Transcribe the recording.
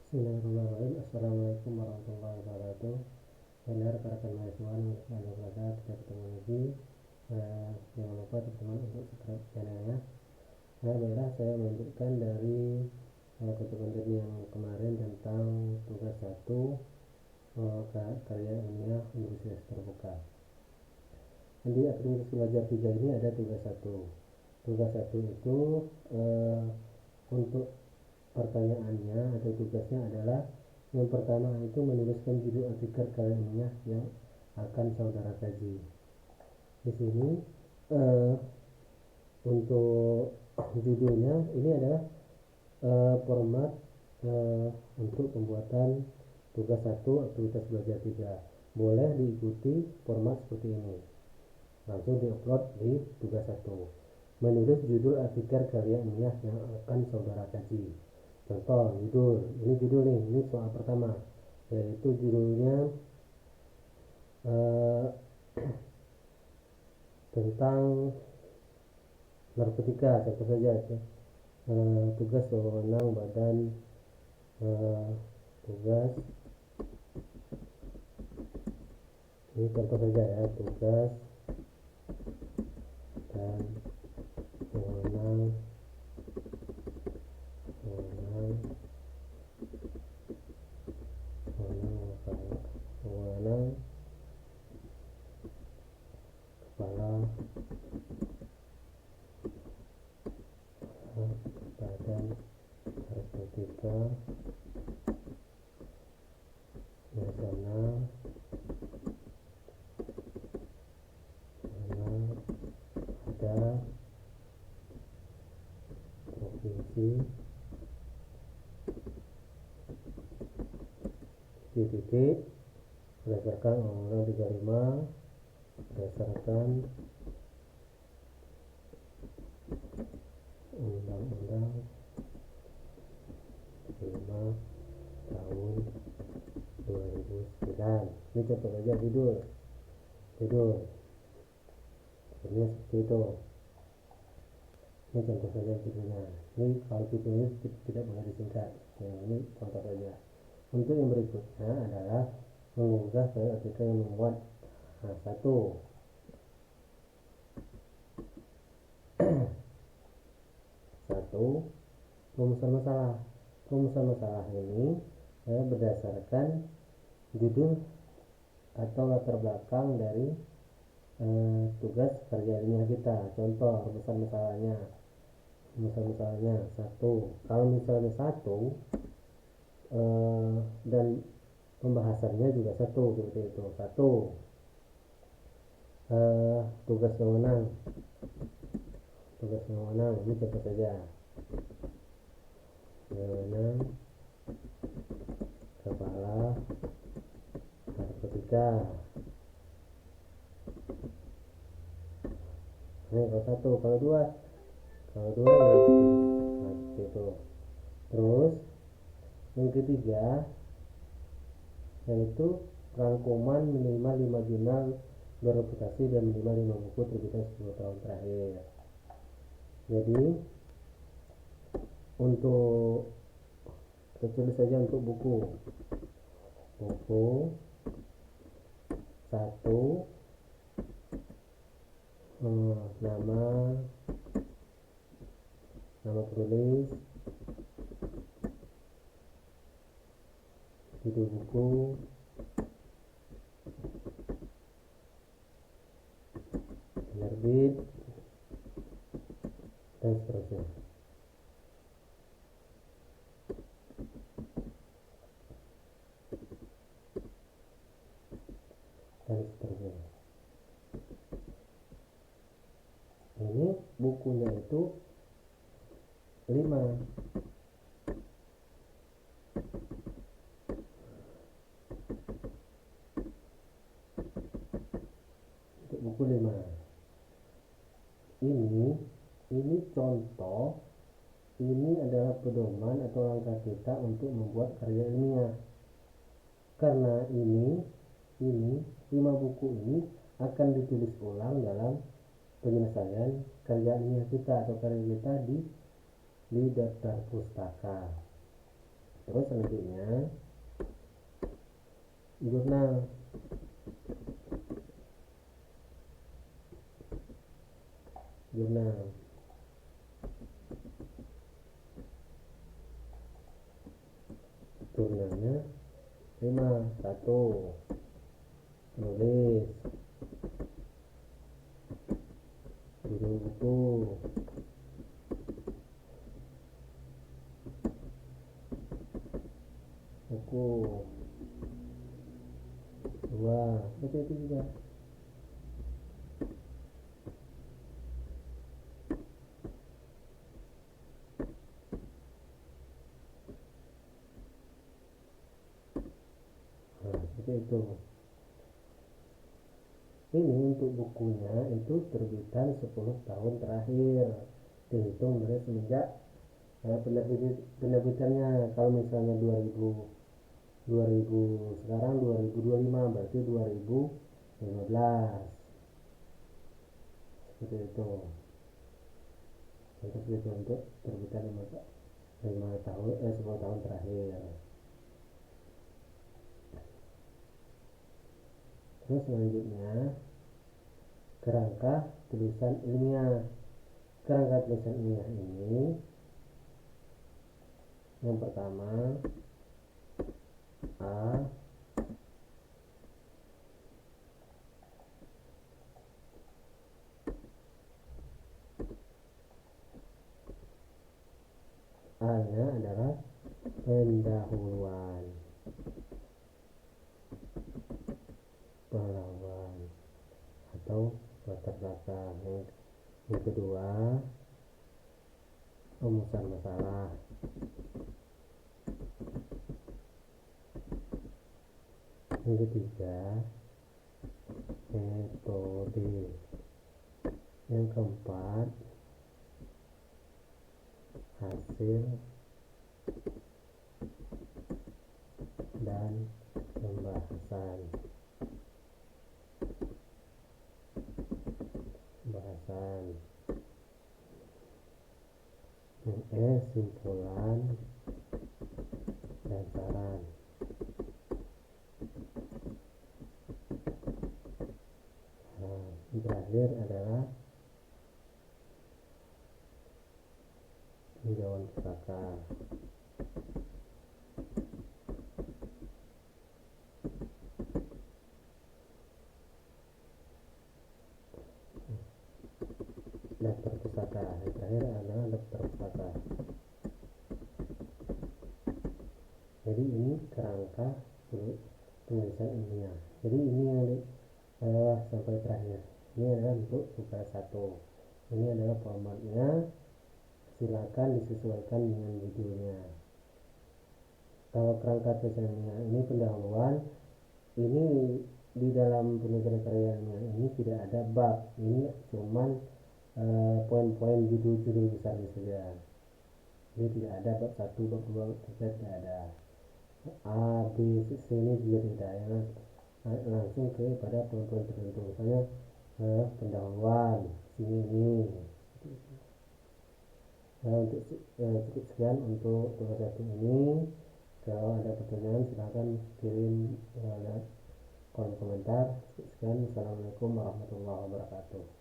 Bismillahirrahmanirrahim. Assalamualaikum warahmatullahi wabarakatuh. Benar rekan mahasiswa nomor belajar kita ketemu lagi. Jangan lupa teman-teman untuk subscribe channelnya. Baiklah, saya melanjutkan dari konten yang kemarin tentang tugas 1 karya ilmiah universitas terbuka. Di aktivitas belajar 3 ini ada tugas 1. Tugas 1 itu untuk pertanyaannya atau tugasnya adalah yang pertama itu menuliskan judul artikel karya ilmiah yang akan saudara kaji. Di sini untuk judulnya ini adalah format untuk pembuatan tugas 1 aktivitas belajar 3. Boleh diikuti format seperti ini. Langsung diupload di tugas 1. Menulis judul artikel karya ilmiah yang akan saudara kaji. Contoh judul, ini judul nih, ini soal pertama, yaitu judulnya tentang narkotika. Contoh saja tugas wewenang badan tugas, ini contoh saja ya, tugas dan wewenang kepala badan narkotika nasional ada provinsi titik berdasarkan Undang-Undang 35, berdasarkan Undang-Undang 5 tahun 2009. Ini contoh saja judul ini seperti itu. Ini contoh saja judulnya. Ini kalau judulnya tidak boleh disingkat. Ini contoh saja. Untuk yang berikutnya adalah mengunggah file artikel yang memuat satu rumusan masalah ini berdasarkan judul atau latar belakang dari tugas karya ilmiah kita. Contoh rumusan masalahnya satu. Kalau misalnya satu dan pembahasannya juga satu, seperti itu. Satu, tugas wewenang ini contoh saja, wewenang kepala narkotika. Ini kalau satu. Kalau dua ya seperti itu. Terus yang ketiga yaitu rangkuman minimal 5 jurnal berreputasi dan minimal 5 buku terbitan 10 tahun terakhir. Jadi untuk kita tulis saja untuk buku satu, nama penulis, judul buku, penerbit, dan seterusnya. Ini bukunya itu 5. Untuk buku 5. Ini contoh, ini adalah pedoman atau langkah kita untuk membuat karya ilmiah. Karena ini 5 buku ini akan ditulis ulang dalam penyelesaian karya ilmiah kita atau karya kita di daftar pustaka. Terus selanjutnya jurnal. Jurnalnya 1 menulis judul buku 2 itu juga. Seperti itu. Ini untuk bukunya itu terbitan 10 tahun terakhir, dihitung dari semenjak penerbitannya. Kalau misalnya 2000 sekarang 2025, berarti 2015. Seperti itu. Untuk terbitan 10 tahun terakhir. Terus selanjutnya kerangka tulisan ilmiah. Kerangka tulisan ilmiah ini yang pertama A nya adalah pendahuluan atau latar belakang. Yang kedua rumusan masalah. Yang ketiga metode. Yang keempat hasil dan pembahasan. Yang simpulan dan saran. Yang terakhir adalah tinjauan pustaka. Daftar pustaka. Yang terakhir adalah daftar pustaka. Jadi ini kerangka penulisan ilmiah. Jadi ini yang sampai terakhir. Ini adalah untuk tugas 1. Ini adalah formatnya. Silakan disesuaikan dengan judulnya. Kalau kerangka tulisan ilmiah ini pendahuluan, ini di dalam penulisan karya ilmiah ini tidak ada bab. Ini cuman poin-poin judul-judul besarnya saja. Jadi tidak ada bab 1, bab 2, bab 3, tidak ada. A, B, C ini juga tidak ya. Langsung kepada poin-poin tertentu. Misalnya pendahuluan ini. Untuk cukup sekian untuk tugas 1 ini. Kalau ada pertanyaan silahkan kirim kolom komentar. Sekian, Assalamualaikum warahmatullahi wabarakatuh.